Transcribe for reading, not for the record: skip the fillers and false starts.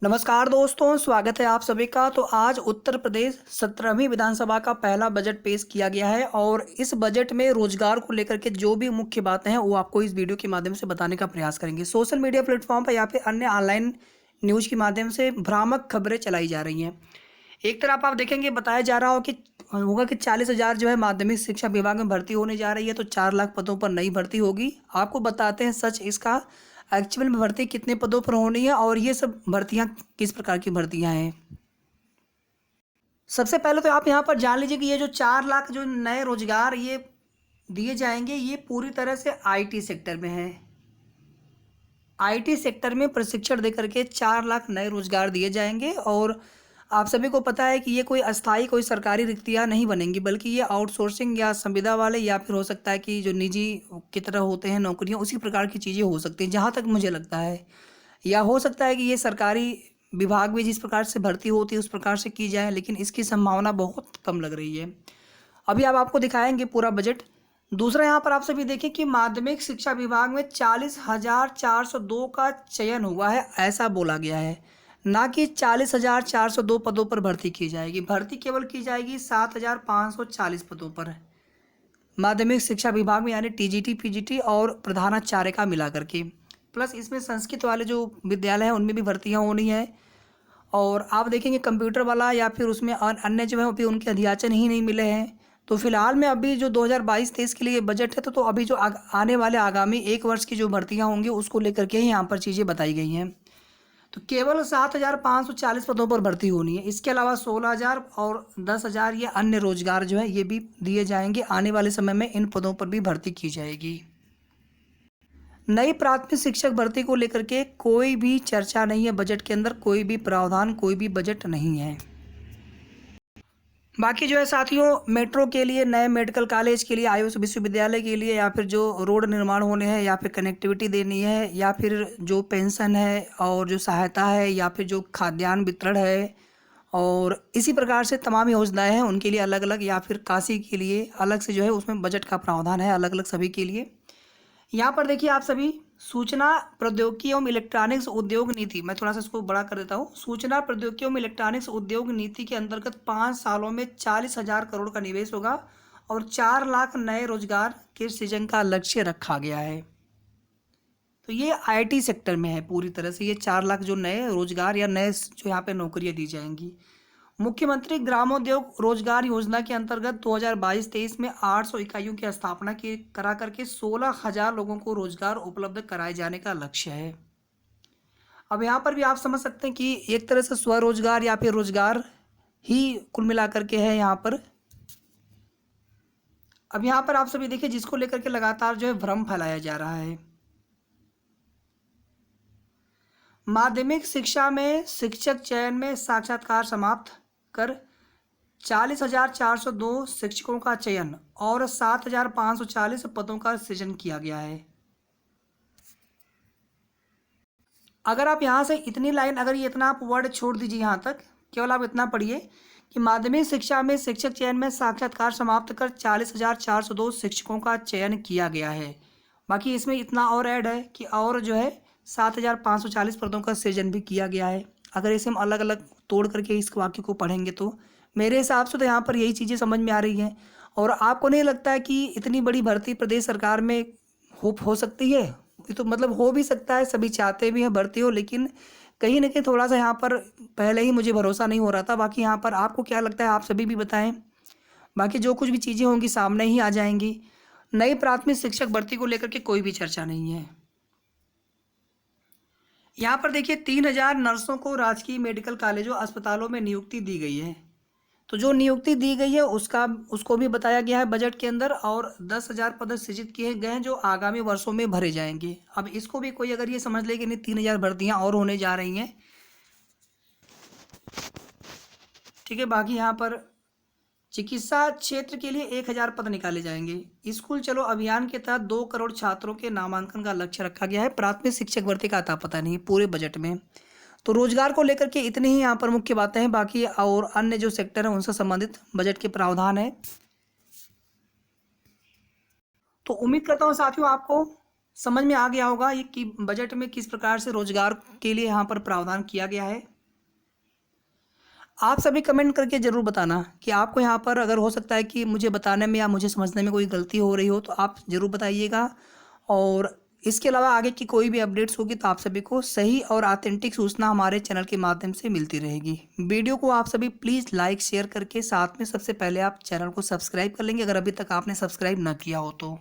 नमस्कार दोस्तों, स्वागत है आप सभी का। तो आज उत्तर प्रदेश 17वीं विधानसभा का पहला बजट पेश किया गया है और इस बजट में रोजगार को लेकर के जो भी मुख्य बातें हैं वो आपको इस वीडियो के माध्यम से बताने का प्रयास करेंगे। सोशल मीडिया प्लेटफॉर्म पर या फिर अन्य ऑनलाइन न्यूज़ के माध्यम से भ्रामक खबरें चलाई जा रही हैं। एक तरफ आप देखेंगे बताया जा रहा होगा कि 40,000 जो है माध्यमिक शिक्षा विभाग में भर्ती होने जा रही है, तो 4 लाख पदों पर नई भर्ती होगी। आपको बताते हैं सच इसका एक्चुअल में भर्ती कितने पदों पर होनी है और ये सब भर्तियां किस प्रकार की भर्तियां हैं। सबसे पहले तो आप यहाँ पर जान लीजिए कि ये जो 4 लाख जो नए रोजगार ये दिए जाएंगे, ये पूरी तरह से आईटी सेक्टर में है। आईटी सेक्टर में प्रशिक्षण देकर के 4 लाख नए रोजगार दिए जाएंगे और आप सभी को पता है कि ये कोई अस्थाई कोई सरकारी रिक्तियां नहीं बनेंगी, बल्कि ये आउटसोर्सिंग या संविदा वाले या फिर हो सकता है कि जो निजी की तरह होते हैं नौकरियां, उसी प्रकार की चीज़ें हो सकती हैं जहाँ तक मुझे लगता है। या हो सकता है कि ये सरकारी विभाग में जिस प्रकार से भर्ती होती है उस प्रकार से की जाए, लेकिन इसकी संभावना बहुत कम लग रही है। अभी अब आपको दिखाएंगे पूरा बजट। दूसरा यहाँ पर आप सभी देखें कि माध्यमिक शिक्षा विभाग में 40,402 का चयन हुआ है, ऐसा बोला गया है, ना कि 40,402 पदों पर भर्ती की जाएगी। भर्ती केवल की जाएगी 7,540 पदों पर माध्यमिक शिक्षा विभाग में, यानी टीजीटी पीजीटी और प्रधानाचार्य का मिला करके। प्लस इसमें संस्कृत वाले जो विद्यालय हैं उनमें भी भर्तियां होनी है। और आप देखेंगे कंप्यूटर वाला या फिर उसमें अन्य जो है अभी उनके अध्याचन ही नहीं मिले हैं। तो फिलहाल में अभी जो 2022-23 के लिए बजट है, तो अभी जो आने वाले आगामी 1 वर्ष की जो भर्तियां होंगी उसको लेकर के ही यहाँ पर चीज़ें बताई गई हैं। तो केवल 7,540 पदों पर भर्ती होनी है। इसके अलावा 16,000 और 10,000 ये अन्य रोजगार जो है ये भी दिए जाएंगे। आने वाले समय में इन पदों पर भी भर्ती की जाएगी। नई प्राथमिक शिक्षक भर्ती को लेकर के कोई भी चर्चा नहीं है बजट के अंदर, कोई भी प्रावधान, कोई भी बजट नहीं है। बाकी जो है साथियों, मेट्रो के लिए, नए मेडिकल कॉलेज के लिए, आयुष विश्वविद्यालय के लिए, या फिर जो रोड निर्माण होने हैं, या फिर कनेक्टिविटी देनी है, या फिर जो पेंशन है और जो सहायता है, या फिर जो खाद्यान्न वितरण है, और इसी प्रकार से तमाम योजनाएं हैं उनके लिए अलग अलग, या फिर काशी के लिए अलग से जो है उसमें बजट का प्रावधान है अलग अलग सभी के लिए। यहाँ पर देखिए आप सभी, सूचना प्रौद्योगिकी एवं इलेक्ट्रॉनिक्स उद्योग नीति, मैं थोड़ा सा इसको बड़ा कर देता हूँ। सूचना प्रौद्योगिकी एवं इलेक्ट्रॉनिक्स उद्योग नीति के अंतर्गत 5 सालों में 40,000 करोड़ का निवेश होगा और 4 लाख नए रोजगार के सृजन का लक्ष्य रखा गया है। तो ये आईटी सेक्टर में है पूरी तरह से, ये 4 लाख जो नए रोजगार या नए जो यहाँ पे नौकरियाँ दी जाएंगी। मुख्यमंत्री ग्रामोद्योग रोजगार योजना के अंतर्गत 2022-23 में 800 इकाइयों की स्थापना की करा करके 16,000 लोगों को रोजगार उपलब्ध कराए जाने का लक्ष्य है। अब यहाँ पर भी आप समझ सकते हैं कि एक तरह से स्वरोजगार या फिर रोजगार ही कुल मिलाकर के है यहाँ पर। अब यहाँ पर आप सभी देखिए, जिसको लेकर के लगातार जो है भ्रम फैलाया जा रहा है। माध्यमिक शिक्षा में शिक्षक चयन में साक्षात्कार समाप्त कर 40,402 शिक्षकों का चयन और 7,540 पदों का सृजन किया गया है। अगर आप यहाँ से इतनी लाइन, अगर ये इतना आप वर्ड छोड़ दीजिए, यहाँ तक केवल आप इतना पढ़िए कि माध्यमिक शिक्षा में शिक्षक चयन में साक्षात्कार समाप्त कर 40,402 शिक्षकों का चयन किया गया है। बाकी इसमें इतना और ऐड है कि और जो है 7,540 पदों का सृजन भी किया गया है। अगर इसे हम अलग अलग तोड़ करके इस वाक्य को पढ़ेंगे तो मेरे हिसाब से तो यहाँ पर यही चीज़ें समझ में आ रही हैं। और आपको नहीं लगता है कि इतनी बड़ी भर्ती प्रदेश सरकार में हो सकती है? ये तो मतलब हो भी सकता है, सभी चाहते भी हैं भर्ती हो, लेकिन कहीं ना कहीं थोड़ा सा यहाँ पर पहले ही मुझे भरोसा नहीं हो रहा था। बाकी यहाँ पर आपको क्या लगता है, आप सभी भी बताएं। बाकी जो कुछ भी चीज़ें होंगी सामने ही आ जाएंगी। नई प्राथमिक शिक्षक भर्ती को लेकर के कोई भी चर्चा नहीं है। यहाँ पर देखिए 3,000 नर्सों को राजकीय मेडिकल कॉलेजों अस्पतालों में नियुक्ति दी गई है। तो जो नियुक्ति दी गई है उसको भी बताया गया है बजट के अंदर, और 10,000 पद सृजित किए गए हैं जो आगामी वर्षों में भरे जाएंगे। अब इसको भी कोई अगर ये समझ ले कि नहीं 3,000 भर्तियां और होने जा रही हैं, ठीक है। बाकी यहाँ पर चिकित्सा क्षेत्र के लिए 1,000 पद निकाले जाएंगे। स्कूल चलो अभियान के तहत 2 करोड़ छात्रों के नामांकन का लक्ष्य रखा गया है। प्राथमिक शिक्षक भर्ती का आता पता नहीं पूरे बजट में। तो रोजगार को लेकर के इतनी ही यहाँ पर मुख्य बातें हैं। बाकी और अन्य जो सेक्टर हैं उनसे संबंधित बजट के प्रावधान है। तो उम्मीद करता हूँ साथियों आपको समझ में आ गया होगा ये कि बजट में किस प्रकार से रोजगार के लिए यहाँ पर प्रावधान किया गया है। आप सभी कमेंट करके ज़रूर बताना कि आपको यहाँ पर अगर हो सकता है कि मुझे बताने में या मुझे समझने में कोई गलती हो रही हो तो आप ज़रूर बताइएगा। और इसके अलावा आगे की कोई भी अपडेट्स होगी तो आप सभी को सही और ऑथेंटिक सूचना हमारे चैनल के माध्यम से मिलती रहेगी। वीडियो को आप सभी प्लीज़ लाइक शेयर करके साथ में सबसे पहले आप चैनल को सब्सक्राइब कर लेंगे अगर अभी तक आपने सब्सक्राइब ना किया हो तो।